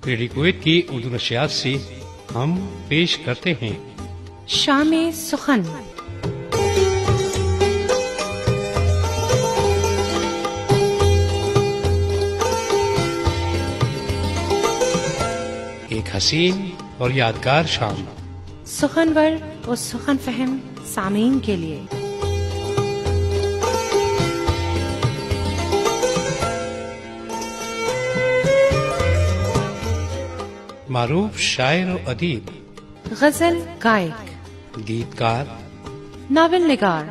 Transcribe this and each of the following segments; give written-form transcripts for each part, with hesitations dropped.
Radio Kuwait کی اردو نشریات سے ہم پیش کرتے ہیں شام سخن۔ ایک حسین اور یادگار شام، سخنور اور سخن فہم سامعین کے لیے۔ معروف شاعر و ادیب، غزل گائک، گیتکار، ناول نگار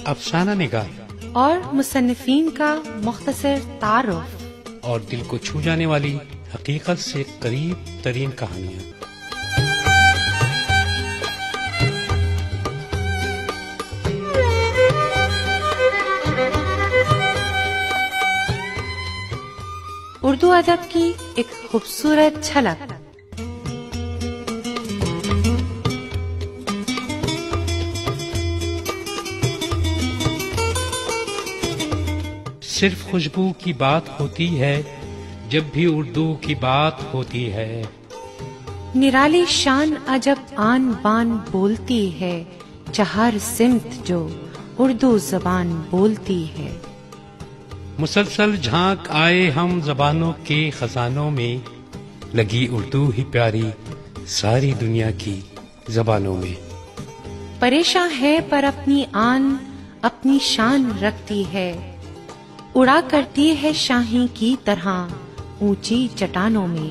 افسانہ نگار اور مصنفین کا مختصر تعارف، اور دل کو چھو جانے والی حقیقت سے قریب ترین کہانیاں۔ اردو ادب کی ایک خوبصورت جھلک۔ صرف خوشبو کی بات ہوتی ہے جب بھی اردو کی بات ہوتی ہے، نرالی شان عجب آن بان بولتی ہے، چہار سمت جو اردو زبان بولتی ہے۔ مسلسل جھانک آئے ہم زبانوں کے خزانوں میں، لگی اردو ہی پیاری ساری دنیا کی زبانوں میں۔ پریشاں ہے پر اپنی آن اپنی شان رکھتی ہے، اڑا کرتی ہے شاہی کی طرح اونچی چٹانوں میں۔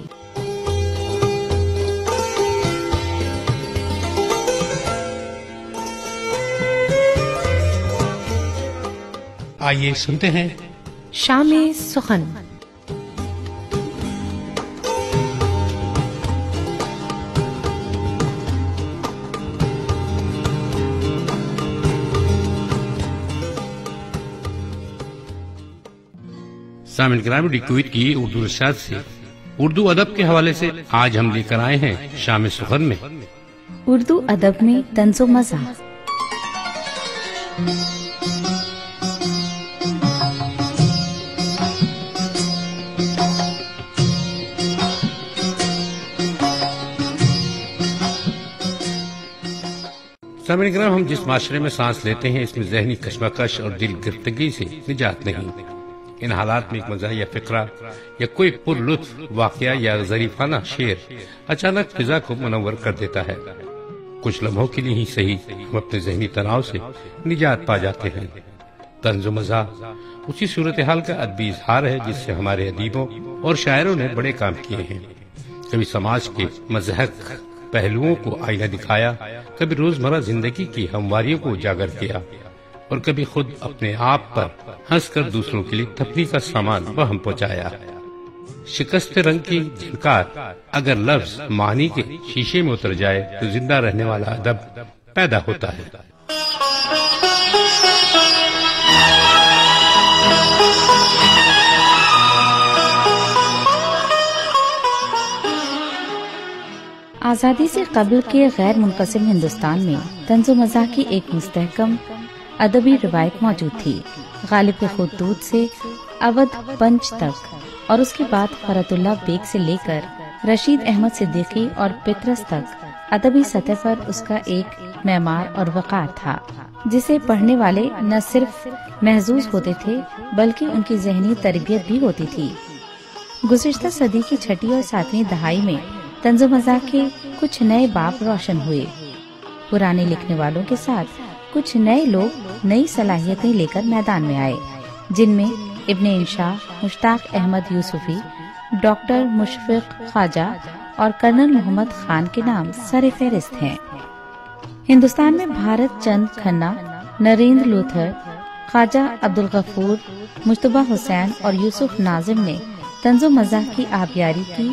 آئیے سنتے ہیں شام سخن۔ سامعین کرام، ریڈیو کویت کی اردو نشریات سے اردو ادب کے حوالے سے آج ہم لے کر آئے ہیں شام سخن میں اردو ادب میں طنز و مزاح۔ سامعین کرام، ہم جس معاشرے میں سانس لیتے ہیں اس میں ذہنی کشمکش اور دل گرفتگی سے نجات نہیں۔ ان حالات میں ایک مزاحیہ فقرہ یا کوئی پر لطف واقعہ یا ظریفانہ شعر اچانک فضا کو منور کر دیتا ہے۔ کچھ لمحوں کے لیے ہی صحیح ہم اپنے ذہنی تناؤ سے نجات پا جاتے ہیں۔ طنز و مزاح اسی صورتحال کا ادبی اظہار ہے جس سے ہمارے ادیبوں اور شاعروں نے بڑے کام کیے ہیں۔ کبھی سماج کے مضحک پہلوؤں کو آئینہ دکھایا، کبھی روزمرہ زندگی کی ہمواریوں کو اجاگر کیا، اور کبھی خود اپنے آپ پر ہنس کر دوسروں کے لیے تفریح کا سامان وہم پہنچایا۔ شکست رنگ کی جھنکار اگر لفظ معنی کے شیشے میں اتر جائے تو زندہ رہنے والا ادب پیدا ہوتا ہے۔ آزادی سے قبل کے غیر منقسم ہندوستان میں طنز و مزاح کی ایک مستحکم ادبی روایت موجود تھی۔ غالب کے خطوط سے اودھ پنچ تک اور اس کے بعد فرت اللہ بیگ سے لے کر رشید احمد صدیقی اور پطرس تک ادبی سطح پر اس کا ایک معمار اور وقار تھا جسے پڑھنے والے نہ صرف محظوظ ہوتے تھے بلکہ ان کی ذہنی تربیت بھی ہوتی تھی۔ گزشتہ صدی کی چھٹی اور ساتویں دہائی میں طنز و مزاح کے کچھ نئے باب روشن ہوئے۔ پرانے لکھنے والوں کے ساتھ کچھ نئے لوگ نئی صلاحیتیں لے کر میدان میں آئے، جن میں ابن انشا، مشتاق احمد یوسفی، ڈاکٹر مشفق خواجہ اور کرنل محمد خان کے نام سر فہرست ہیں۔ ہندوستان میں بھارت چند کھنہ، نریندر لوتھر، خواجہ عبدالغفور، مجتبیٰ حسین اور یوسف ناظم نے طنز و مزاح کی آبیاری کی،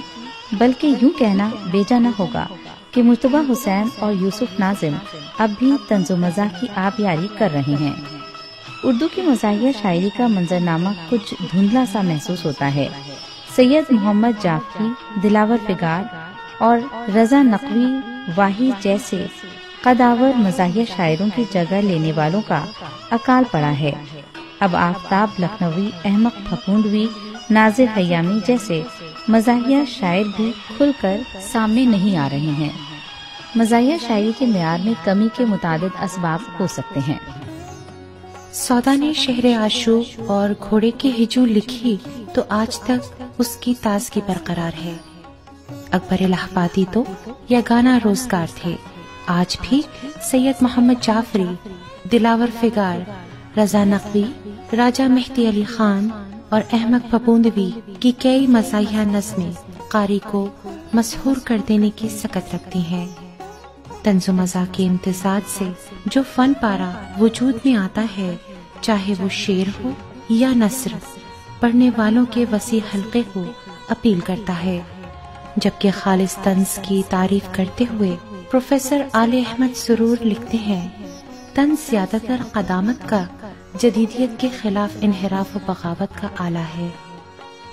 بلکہ یوں کہنا بیجا نہ ہوگا کہ مجتبیٰ حسین اور یوسف ناظم اب بھی طنز و مزاح کی آبیاری کر رہے ہیں۔ اردو کی مزاحیہ شاعری کا منظرنامہ کچھ دھندلا سا محسوس ہوتا ہے۔ سید محمد جعفری، دلاور فگار اور رضا نقوی واہی جیسے قداور مزاحیہ شاعروں کی جگہ لینے والوں کا اکال پڑا ہے۔ اب آفتاب لکھنوی، احمق پھپوندوی، ناظر خیامی جیسے مزاحیہ شاعر بھی کھل کر سامنے نہیں آ رہے ہیں۔ مزاحیہ شاعری کے معیار میں کمی کے متعدد اسباب ہو سکتے ہیں۔ سودا نے شہر عاشوق اور گھوڑے کی ہجو لکھی تو آج تک اس کی تازگی برقرار ہے۔ اکبر الہ آبادی تو یگانہ روزگار تھے، آج بھی سید محمد جعفری، دلاور فگار، رضا نقوی، راجہ مہدی علی خان اور احمد پپوندوی کی کئی مزاحیہ نظمیں قاری کو مسحور کر دینے کی سکت رکھتی ہیں۔ طنز و مزاح کے امتزاج سے جو فن پارا وجود میں آتا ہے، چاہے وہ شعر ہو یا نثر، پڑھنے والوں کے وسیع حلقے کو اپیل کرتا ہے، جبکہ خالص طنز کی تعریف کرتے ہوئے پروفیسر آل احمد سرور لکھتے ہیں، طنز زیادہ تر قدامت کا، جدیدیت کے خلاف انحراف و بغاوت کا آلہ ہے۔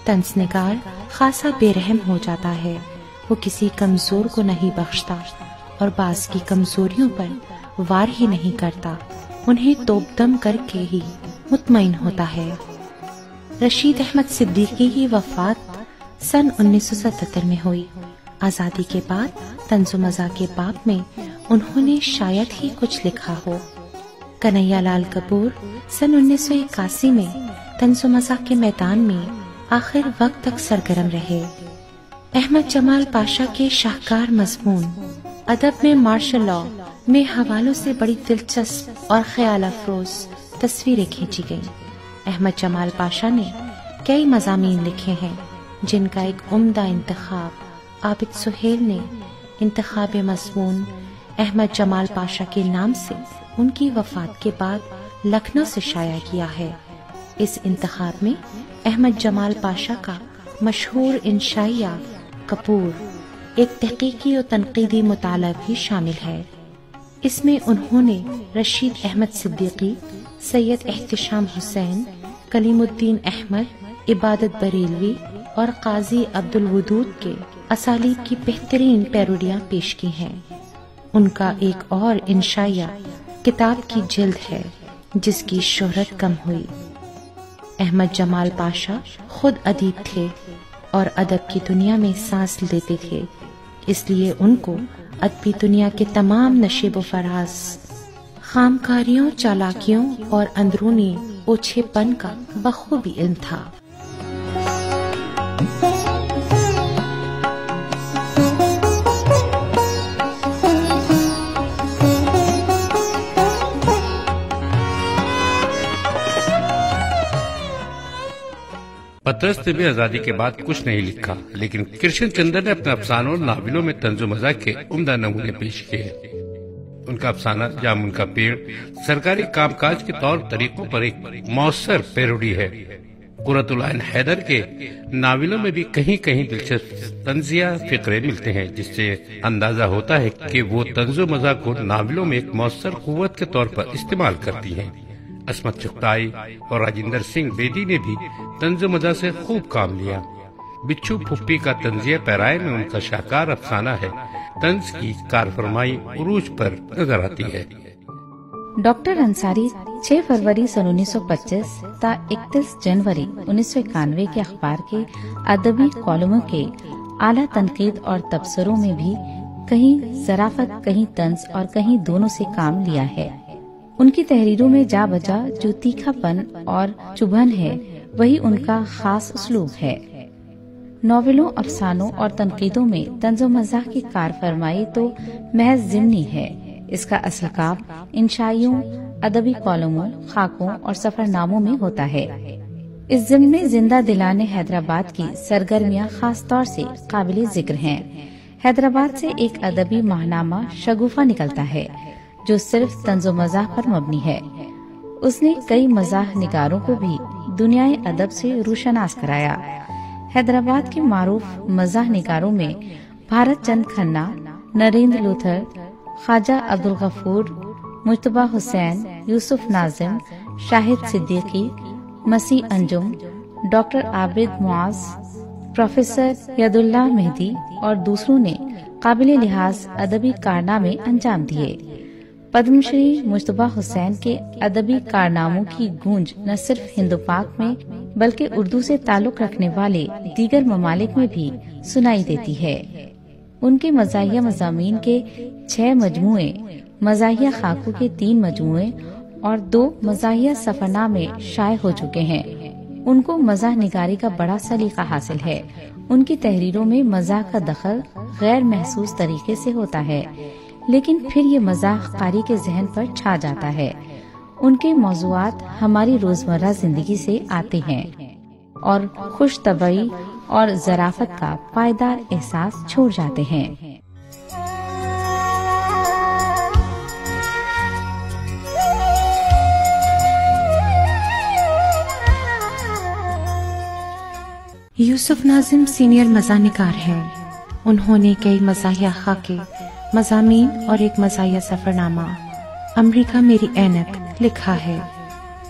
طنز نگار خاصا بے رحم ہو جاتا ہے، وہ کسی کمزور کو نہیں بخشتا اور بعض کی کمزوریوں پر وار ہی نہیں کرتا، انہیں توپ دم کر کے ہی مطمئن ہوتا ہے۔ رشید احمد صدیقی کی وفات سن 1977 میں ہوئی۔ آزادی کے بعد طنز و مزاح کے باب میں انہوں نے شاید ہی کچھ لکھا ہو۔ کنہیا لال کپور سن 1981 میں طنز و مزاح کے میدان میں آخر وقت تک سرگرم رہے۔ احمد جمال پاشا کے شاہکار مضمون ادب میں مارشل لاء میں حوالوں سے بڑی دلچسپ اور خیال افروز تصویریں کھینچی گئیں۔ احمد جمال پاشا نے کئی مضامین لکھے ہیں، جن کا ایک عمدہ انتخاب عابد سہیل نے انتخاب مضمون احمد جمال پاشا کے نام سے ان کی وفات کے بعد لکھنؤ سے شائع کیا ہے۔ اس انتخاب میں احمد جمال پاشا کا مشہور انشائیہ کپور، ایک تحقیقی و تنقیدی مطالعہ بھی شامل ہے۔ اس میں انہوں نے رشید احمد صدیقی، سید احتشام حسین، کلیم الدین احمد، عبادت بریلوی اور قاضی عبدالودود کے اسالیب کی بہترین پیروڈیاں پیش کی ہیں۔ ان کا ایک اور انشائیہ کتاب کی جلد ہے جس کی شہرت کم ہوئی۔ احمد جمال پاشا خود ادیب تھے اور ادب کی دنیا میں سانس لیتے تھے، اس لیے ان کو ادبی دنیا کے تمام نشیب و فراز، خامکاریوں، چالاکیوں اور اندرونی اوچھے پن کا بخوبی علم تھا۔ پطرس نے بھی آزادی کے بعد کچھ نہیں لکھا، لیکن کرشن چندر نے اپنے افسانوں اور ناولوں میں طنز و مزاح کے عمدہ نمونے پیش کیے۔ ان کا افسانہ جامن کا پیڑ سرکاری کام کاج کے طور طریقوں پر ایک مؤثر پیروڈی ہے۔ قرۃ العین حیدر کے ناولوں میں بھی کہیں کہیں دلچسپ طنزیہ فقرے ملتے ہیں، جس سے اندازہ ہوتا ہے کہ وہ طنز و مزاح کو ناولوں میں ایک مؤثر قوت کے طور پر استعمال کرتی ہیں۔ عصمت چغتائی اور راجندر سنگھ بیدی نے بھی طنز و مزاح سے خوب کام لیا۔ بچھو پھپھی کا طنزیہ پیرائے میں ان کا شاہکار افسانہ ہے۔ طنز کی کارفرمائی عروج پر نظر آتی ہے۔ ڈاکٹر انصاری 6 فروری سن 1925 تا 31 جنوری 1991 کے اخبار کے ادبی کالموں کے اعلیٰ تنقید اور تبصروں میں بھی کہیں ظرافت، کہیں طنز اور کہیں دونوں سے کام لیا ہے۔ ان کی تحریروں میں جا بجا جو تیکھا پن اور چبھن ہے، وہی ان کا خاص اسلوب ہے۔ ناولوں، افسانوں اور تنقیدوں میں طنز و مزاح کی کارفرمائی تو محض ضمنی ہے، اس کا اصل کام انشائیوں، ادبی کالموں، خاکوں اور سفر ناموں میں ہوتا ہے۔ اس ضمن میں زندہ دلان حیدرآباد کی سرگرمیاں خاص طور سے قابل ذکر ہیں۔ حیدرآباد سے ایک ادبی ماہنامہ شگوفہ نکلتا ہے جو صرف طنز و مزاح پر مبنی ہے۔ اس نے کئی مزاح نگاروں کو بھی دنیائے ادب سے روشناس کرایا۔ حیدرآباد کے معروف مزاح نگاروں میں بھارت چند کھنہ، نریندر لوتھر، خواجہ عبدالغفور، مجتبیٰ حسین، یوسف ناظم، شاہد صدیقی، مسیح انجم، ڈاکٹر عابد معاذ، پروفیسر ید اللہ مہدی اور دوسروں نے قابل لحاظ ادبی کارنامے انجام دیے۔ پدم شری مجتبیٰ حسین کے ادبی کارناموں کی گونج نہ صرف ہند و پاک میں بلکہ اردو سے تعلق رکھنے والے دیگر ممالک میں بھی سنائی دیتی ہے۔ ان کے مزاحیہ مضامین کے 6 مجموعے، مزاحیہ خاکوں کے 3 مجموعے اور 2 مزاحیہ سفرنامے شائع ہو چکے ہیں۔ ان کو مزاح نگاری کا بڑا سلیقہ حاصل ہے۔ ان کی تحریروں میں مزاح کا دخل غیر محسوس طریقے سے ہوتا ہے، لیکن پھر یہ مزاح قاری کے ذہن پر چھا جاتا ہے۔ ان کے موضوعات ہماری روزمرہ زندگی سے آتے ہیں اور خوش طبعی اور ظرافت کا پائیدار احساس چھوڑ جاتے ہیں۔ یوسف ناظم سینئر مزاح نگار ہیں۔ انہوں نے کئی مزاحیہ خاکے، مضامین اور ایک مزاحیہ سفرنامہ امریکہ میری اینک لکھا ہے۔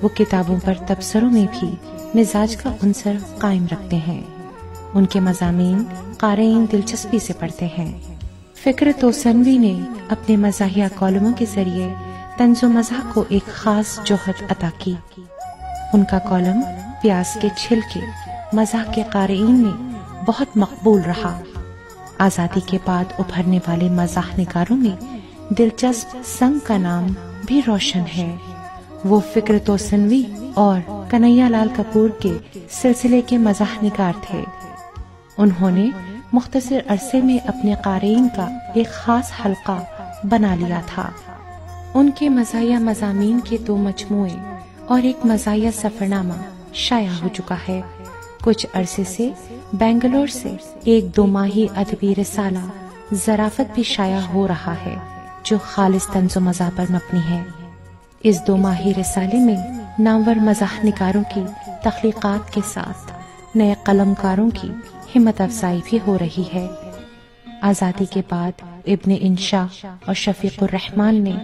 وہ کتابوں پر تبصروں میں بھی مزاج کا عنصر قائم رکھتے ہیں۔ ان کے مضامین قارئین دلچسپی سے پڑھتے ہیں۔ فکر توسنوی نے اپنے مزاحیہ کالموں کے ذریعے طنز و مزاح کو ایک خاص جوہر عطا کی۔ ان کا کالم پیاز کے چھلکے مزاح کے قارئین میں بہت مقبول رہا۔ آزادی کے بعد ابھرنے والے مزاح نگاروں میں دلچسپ سنگ کا نام بھی روشن ہے۔ وہ فکر توسنوی اور کنہیا لال کپور کے سلسلے کے مزاح نگار تھے۔ انہوں نے مختصر عرصے میں اپنے قارئین کا ایک خاص حلقہ بنا لیا تھا۔ ان کے مزاحیہ مضامین کے 2 مجموعے اور ایک مزاحیہ سفرنامہ شائع ہو چکا ہے۔ کچھ عرصے سے بنگلور سے ایک 2 ماہی ادبی رسالہ ظرافت بھی شائع ہو رہا ہے، جو خالص طنز و مزاح پر مبنی ہے۔ اس 2 ماہی رسالے میں نامور مزاح نگاروں کی تخلیقات کے ساتھ نئے قلمکاروں کی ہمت افزائی بھی ہو رہی ہے۔ آزادی کے بعد ابن انشا اور شفیق الرحمان نے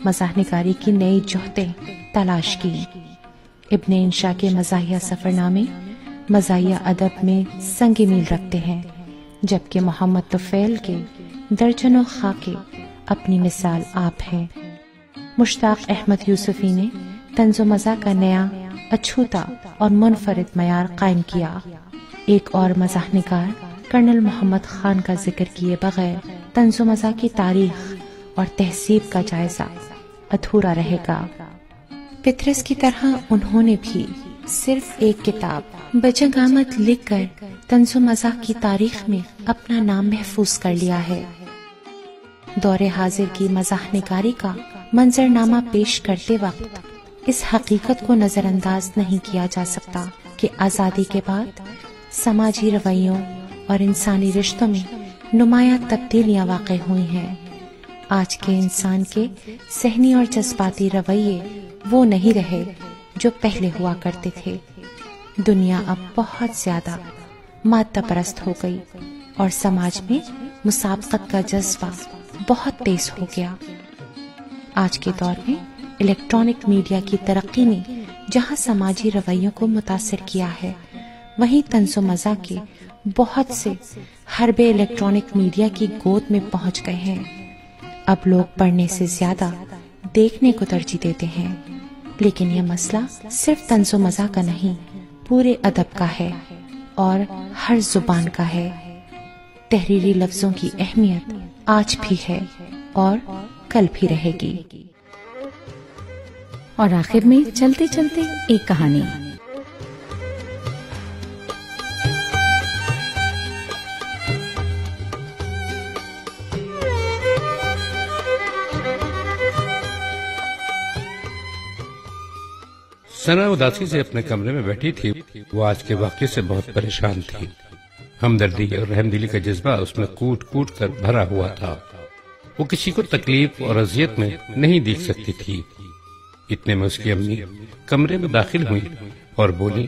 مزاح نگاری کی نئی جوہتیں تلاش کی۔ ابن انشا کے مزاحیہ سفرنامے مزاحیہ ادب میں سنگ میل رکھتے ہیں، جبکہ محمد طفیل کے درجنوں خاکے اپنی مثال آپ ہیں۔ مشتاق احمد یوسفی نے طنز و مزاح کا نیا اچھوتا اور منفرد معیار قائم کیا۔ ایک اور مزاح نگار کرنل محمد خان کا ذکر کیے بغیر طنز و مزاح کی تاریخ اور تہذیب کا جائزہ ادھورا رہے گا۔ پطرس کی طرح انہوں نے بھی صرف ایک کتاب بجنگ آمد لکھ کر طنز و مزاح کی تاریخ میں اپنا نام محفوظ کر لیا ہے۔ دور حاضر کی مزاح نگاری کا منظرنامہ پیش کرتے وقت اس حقیقت کو نظر انداز نہیں کیا جا سکتا کہ آزادی کے بعد سماجی رویوں اور انسانی رشتوں میں نمایاں تبدیلیاں واقع ہوئی ہیں۔ آج کے انسان کے ذہنی اور جذباتی رویے وہ نہیں رہے جو پہلے ہوا کرتے تھے۔ دنیا اب بہت زیادہ مادہ پرست ہو گئی اور سماج میں مسابقت کا جذبہ بہت تیز ہو گیا۔ آج کے دور میں الیکٹرانک میڈیا کی ترقی نے جہاں سماجی رویوں کو متاثر کیا ہے، وہیں طنز و مزاح کے بہت سے حربے الیکٹرانک میڈیا کی گود میں پہنچ گئے ہیں۔ اب لوگ پڑھنے سے زیادہ دیکھنے کو ترجیح دیتے ہیں، لیکن یہ مسئلہ صرف طنز و مزاح کا نہیں، پورے ادب کا ہے اور ہر زبان کا ہے۔ تحریری لفظوں کی اہمیت آج بھی ہے اور کل بھی رہے گی۔ اور آخر میں چلتے چلتے ایک کہانی۔ ثنا اداسی سے اپنے کمرے میں بیٹھی تھی۔ وہ آج کے واقعے سے بہت پریشان تھی۔ ہمدردی اور رحم دلی کا جذبہ اس میں کوٹ کوٹ کر بھرا ہوا تھا۔ وہ کسی کو تکلیف اور اذیت میں نہیں دیکھ سکتی تھی۔ اتنے میں اس کی امی کمرے میں داخل ہوئی اور بولی،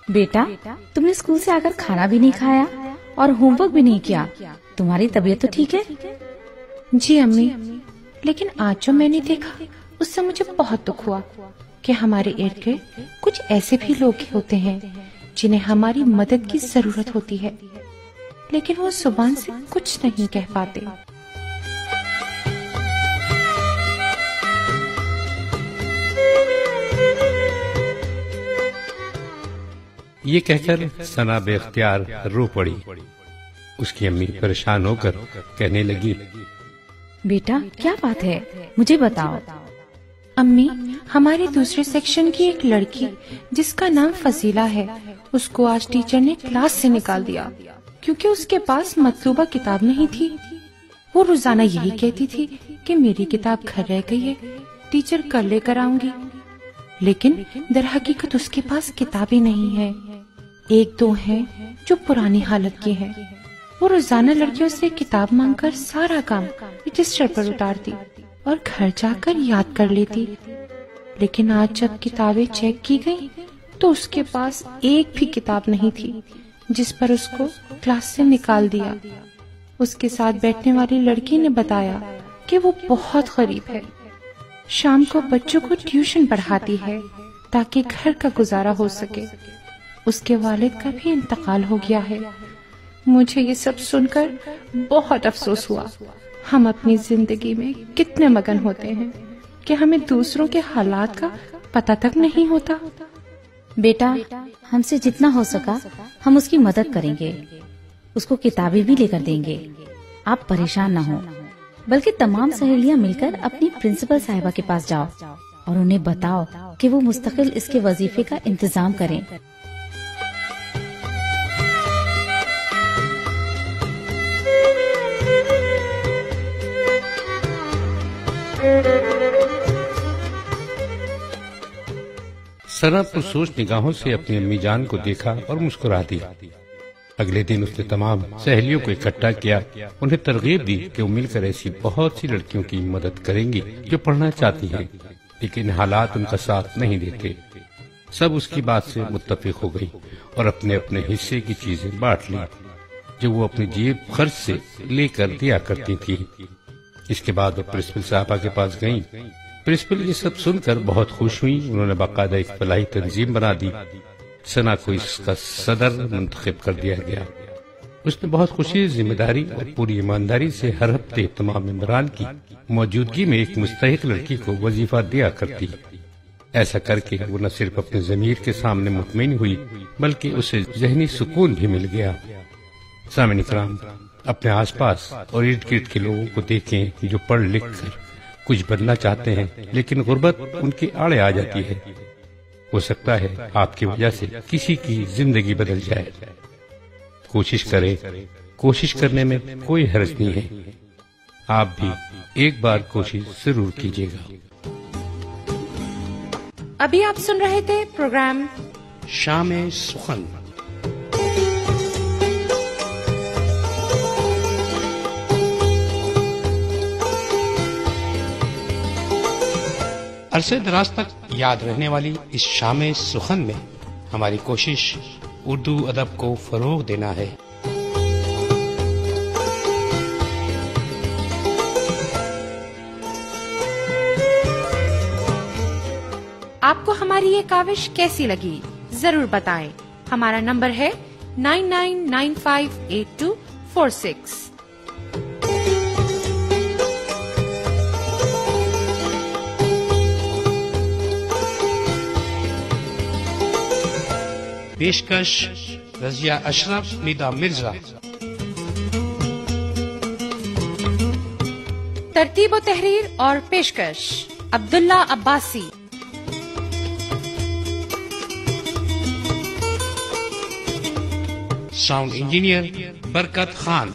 بیٹا، تم نے اسکول سے آ کر کھانا بھی نہیں کھایا اور ہوم ورک بھی نہیں کیا۔ تمہاری طبیعت تو ٹھیک ہے؟ جی امی، لیکن آج جو میں نے دیکھا اس سے مجھے بہت دکھ ہوا کہ ہمارے ارد گرد کچھ ایسے بھی لوگ ہوتے ہیں جنہیں ہماری مدد کی ضرورت ہوتی ہے۔ لیکن وہ زبان سے کچھ نہیں کہہ پاتے۔ یہ کہہ کر ثنا بے اختیار رو پڑی۔ اس کی امی پریشان ہو کر کہنے لگی، بیٹا کیا بات ہے، مجھے بتاؤ۔ امی، ہمارے دوسرے سیکشن کی ایک لڑکی جس کا نام فضیلہ ہے، اس کو آج ٹیچر نے کلاس سے نکال دیا کیونکہ اس کے پاس مطلوبہ کتاب نہیں تھی۔ وہ روزانہ یہی کہتی تھی کہ میری کتاب گھر رہ گئی ہے، ٹیچر کل لے کر آؤں گی، لیکن در حقیقت اس کے پاس کتابیں نہیں ہیں۔ ایک دو ہیں جو پرانی حالت کی ہیں۔ وہ روزانہ لڑکیوں سے کتاب مانگ کر سارا کام رجسٹر پر اتارتی اور گھر جا کر یاد کر لیتی، لیکن آج جب کتابیں چیک کی گئی تو اس کے پاس ایک بھی کتاب نہیں تھی، جس پر اس کو کلاس سے نکال دیا۔ اس کے ساتھ بیٹھنے والی لڑکی نے بتایا کہ وہ بہت غریب ہے، شام کو بچوں کو ٹیوشن پڑھاتی ہے تاکہ گھر کا گزارا ہو سکے۔ اس کے والد کا بھی انتقال ہو گیا ہے۔ مجھے یہ سب سن کر بہت افسوس ہوا۔ ہم اپنی زندگی میں کتنے مگن ہوتے ہیں کہ ہمیں دوسروں کے حالات کا پتہ تک نہیں ہوتا۔ بیٹا، ہم سے جتنا ہو سکا ہم اس کی مدد کریں گے، اس کو کتابیں بھی لے کر دیں گے۔ آپ پریشان نہ ہوں، بلکہ تمام سہیلیاں مل کر اپنی پرنسپل صاحبہ کے پاس جاؤ اور انہیں بتاؤ کہ وہ مستقل اس کے وظیفے کا انتظام کریں۔ ثنا پرسوچ نگاہوں سے اپنی امی جان کو دیکھا اور مسکرا دی۔ اگلے دن اس نے تمام سہیلیوں کو اکٹھا کیا، انہیں ترغیب دی کہ وہ مل کر ایسی بہت سی لڑکیوں کی مدد کریں گی جو پڑھنا چاہتی ہیں لیکن حالات ان کا ساتھ نہیں دیتے۔ سب اس کی بات سے متفق ہو گئی اور اپنے اپنے حصے کی چیزیں بانٹ لی جو وہ اپنی جیب خرچ سے لے کر دیا کرتی تھی۔ اس کے بعد وہ پرنسپل صاحبہ کے پاس گئیں۔ پرنسپل یہ سب سن کر بہت خوش ہوئی۔ انہوں نے باقاعدہ ایک فلاحی تنظیم بنا دی۔ ثنا کو اس کا صدر منتخب کر دیا گیا۔ اس نے بہت خوشی، ذمہ داری اور پوری ایمانداری سے ہر ہفتے تمام ممبران کی موجودگی میں ایک مستحق لڑکی کو وظیفہ دیا کرتی۔ ایسا کر کے وہ نہ صرف اپنے ضمیر کے سامنے مطمئن ہوئی بلکہ اسے ذہنی سکون بھی مل گیا۔ سامعین کرام، اپنے آس پاس اور ارد گرد کے لوگوں کو دیکھیں جو پڑھ لکھ کر کچھ بننا چاہتے ہیں لیکن غربت ان کے آڑے آ جاتی ہے۔ ہو سکتا ہے آپ کی وجہ سے کسی کی زندگی بدل جائے۔ کوشش کریں، کوشش کرنے میں کوئی حرج نہیں ہے۔ آپ بھی ایک بار کوشش ضرور کیجیے گا۔ ابھی آپ سن رہے تھے پروگرام شام سخن۔ عرصے دراز تک یاد رہنے والی اس شام سخن میں ہماری کوشش اردو ادب کو فروغ دینا ہے۔ آپ کو ہماری یہ کاوش کیسی لگی ضرور بتائیں۔ ہمارا نمبر ہے 99958246۔ پیشکش رضیہ اشرف، ندا مرزا۔ ترتیب و تحریر اور پیشکش عبداللہ عباسی۔ ساؤنڈ انجینئر برکت خان۔